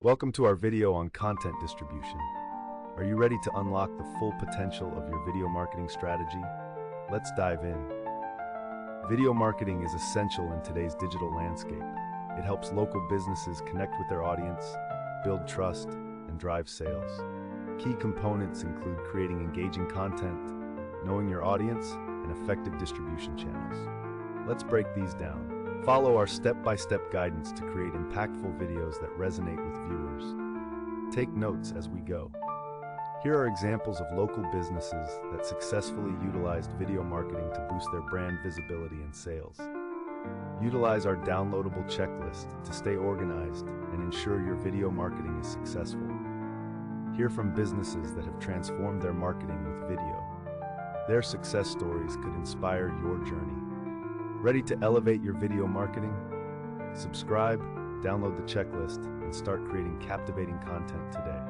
Welcome to our video on content distribution. Are you ready to unlock the full potential of your video marketing strategy? Let's dive in. Video marketing is essential in today's digital landscape. It helps local businesses connect with their audience, build trust, and drive sales. Key components include creating engaging content, knowing your audience, and effective distribution channels. Let's break these down. Follow our step-by-step guidance to create impactful videos that resonate with viewers. Take notes as we go. Here are examples of local businesses that successfully utilized video marketing to boost their brand visibility and sales. Utilize our downloadable checklist to stay organized and ensure your video marketing is successful. Hear from businesses that have transformed their marketing with video. Their success stories could inspire your journey. Ready to elevate your video marketing? Subscribe, download the checklist, and start creating captivating content today.